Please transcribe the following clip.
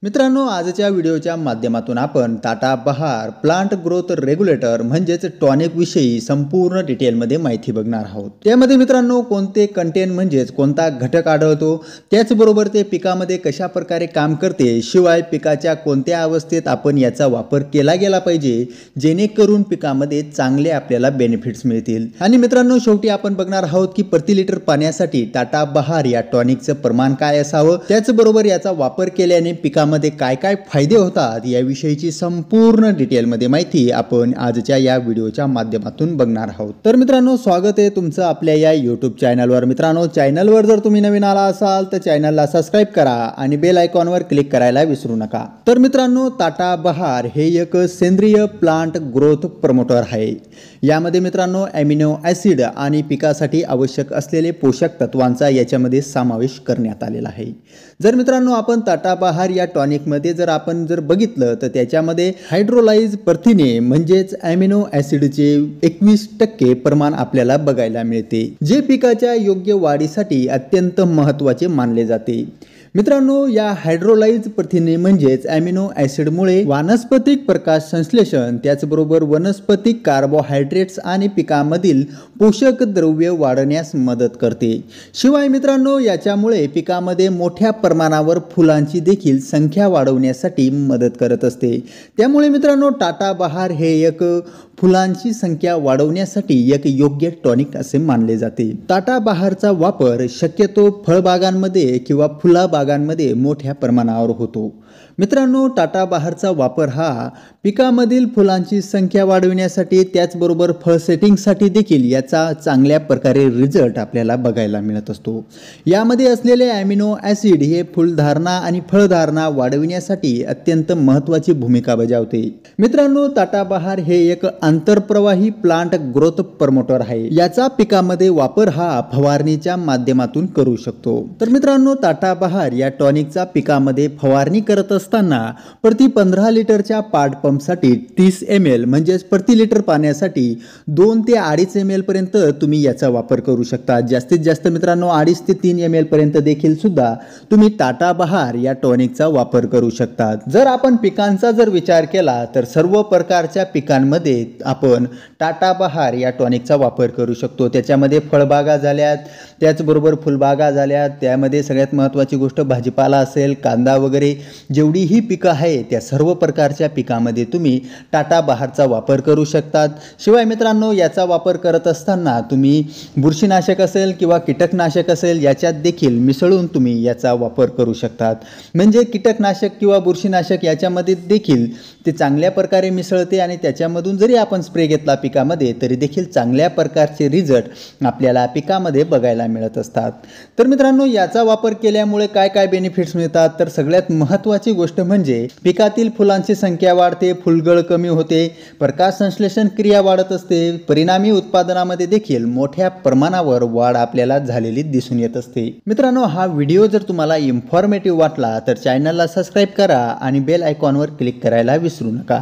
मित्रांनो, आजच्या व्हिडिओच्या माध्यमातून आपण टाटा बहार प्लांट ग्रोथ रेग्युलेटर म्हणजेच टॉनिक विषयी संपूर्ण डिटेलमध्ये माहिती बघणार आहोत। त्यामध्ये मित्रांनो कोणते कंटेंट म्हणजेच कोणता घटक आढळतो, त्याचबरोबर ते पिकामध्ये कशा प्रकारे काम करते, शिवाय पिकाच्या कोणत्या अवस्थेत आपण याचा वापर केला गेला पाहिजे जेणेकरून पिकामध्ये चांगले आपल्याला बेनिफिट्स मिळतील। आणि मित्रांनो शेवटी आपण बघणार आहोत की प्रति लिटर पाण्यासाठी टाटा बहार या टॉनिकचं प्रमाण काय असावं, त्याचबरोबर याचा वापर केल्याने पिकामध्ये काय काय फायदे होतात याविषयीची संपूर्ण डिटेलमध्ये माहिती आपण आजच्या या व्हिडिओच्या माध्यमातून बघणार आहोत। तर मित्रांनो स्वागत आहे तुमचं आपल्या या YouTube चॅनलवर। मित्रांनो चॅनलवर जर तुम्ही नवीन आला असाल तर चॅनलला सबस्क्राइब करा आणि बेल आयकॉनवर क्लिक करायला विसरू नका। तर मित्रांनो टाटा बहार हे एक सेंद्रिय प्लांट ग्रोथ प्रमोटर आहे। यामध्ये मित्रांनो अमिनो ॲसिड आणि पिकासाठी आवश्यक असलेले पोषक तत्वांचा याच्यामध्ये समावेश करण्यात आलेला आहे। जर मित्रांनो आपण टाटा बहार या टॉनिक मध्ये जर आपण बघितलं तर त्याच्यामध्ये हायड्रोलाइज प्रथिने म्हणजेच अमिनो ॲसिडचे 21% प्रमाण आपल्याला बघायला मिळते, जे पिकाच्या योग्य वाढीसाठी अत्यंत महत्त्वाचे मानले जाते। मित्रांनो या हायड्रोलाइज प्रथिने म्हणजेच अमिनो ॲसिडमुळे वानस्पतिक प्रकाश संश्लेषण, त्याचबरोबर वनस्पतिक कार्बोहायड्रेट्स आणि पिकामधील पोषक द्रव्ये वाढवण्यास मदत करते। शिवाय मित्रांनो याच्यामुळे पिकामध्ये मोठ्या प्रमाणावर फुलांची देखील संख्या वाढवण्यासाठी मदत करत असते। त्यामुळे मित्रांनो टाटा बहार हे एक फुलांची संख्या वाढवण्यासाठी एक योग्य टॉनिक असे मानले जाते। टाटा बहारचा वापर शक्यतो फळबागांमध्ये किंवा फुलाबागांमध्ये मोठ्या प्रमाणावर होतो। मित्रांनो टाटा बहारचा वापर हा पिकामधील फुलांची संख्या वाढविण्यासाठी त्याचबरोबर फळ सेटिंगसाठी देखील याचा चांगल्या प्रकारे रिझल्ट आपल्याला बघायला मिळत असतो। यामध्ये असलेले अमिनो ॲसिड हे फुलधारणा आणि फळधारणा वाढविण्यासाठी अत्यंत महत्त्वाची भूमिका बजावते। मित्रांनो टाटा बहार हे एक आंतरप्रवाही प्लांट ग्रोथ प्रमोटर आहे। याचा पिकामध्ये वापर हा फवारणीच्या माध्यमातून करू शकतो। तर मित्रांनो टाटा बहार या टॉनिकचा पिकामध्ये फवारणी करत असताना प्रति 15 लिटरच्या पाट पंपसाठी 30 ml म्हणजेच प्रति लिटर पाण्यासाठी 2 ते 2.5 ml पर्यंत तुम्ही याचा वापर करू शकता। जास्तीत जास्त मित्रांनो 2.5 ते 3 ml पर्यंत देखील सुद्धा तुम्ही टाटा बहार या टॉनिकचा वापर करू शकता। जर आपण पिकांचा जर विचार केला तर सर्व प्रकारच्या पिकांमध्ये आपण टाटा बहार या टॉनिकचा वापर करू शकतो। त्याच्यामध्ये फळबागा झाल्यात, त्याचबरोबर फुलबागा झाल्यात, त्यामध्ये सगळ्यात महत्त्वाची गोष्ट भाजीपाला असेल, कांदा वगैरे जेवढीही पिकं आहे त्या सर्व प्रकारच्या पिकामध्ये तुम्ही टाटा बहारचा वापर करू शकतात। शिवाय मित्रांनो याचा वापर करत असताना तुम्ही बुरशीनाशक असेल किंवा कीटकनाशक असेल याच्यात देखील मिसळून तुम्ही याचा वापर करू शकतात। म्हणजे कीटकनाशक किंवा बुरशीनाशक याच्यामध्ये देखील ते चांगल्या प्रकारे मिसळते आणि त्याच्यामधून जरी आपण स्प्रे घेतला पिकामध्ये तरी देखील चांगल्या प्रकारचे रिझल्ट आपल्याला पिकामध्ये बघायला मिळत असतात। तर मित्रांनो याचा वापर केल्यामुळे काय काय बेनिफिट्स मिळतात, तर सगळ्यात महत्त्वाची गोष्ट म्हणजे पिकातील फुलांची संख्या वाढते, फुलगळ कमी होते, प्रकाश संश्लेषण क्रिया वाढत असते, परिणामी उत्पादनामध्ये देखील मोठ्या प्रमाणावर वाढ आपल्याला झालेली दिसून येत असते। मित्रांनो हा व्हिडिओ जर तुम्हाला इन्फॉर्मेटिव्ह वाटला तर चॅनलला सबस्क्राइब करा आणि बेल आयकॉनवर क्लिक करायला विसरू नका।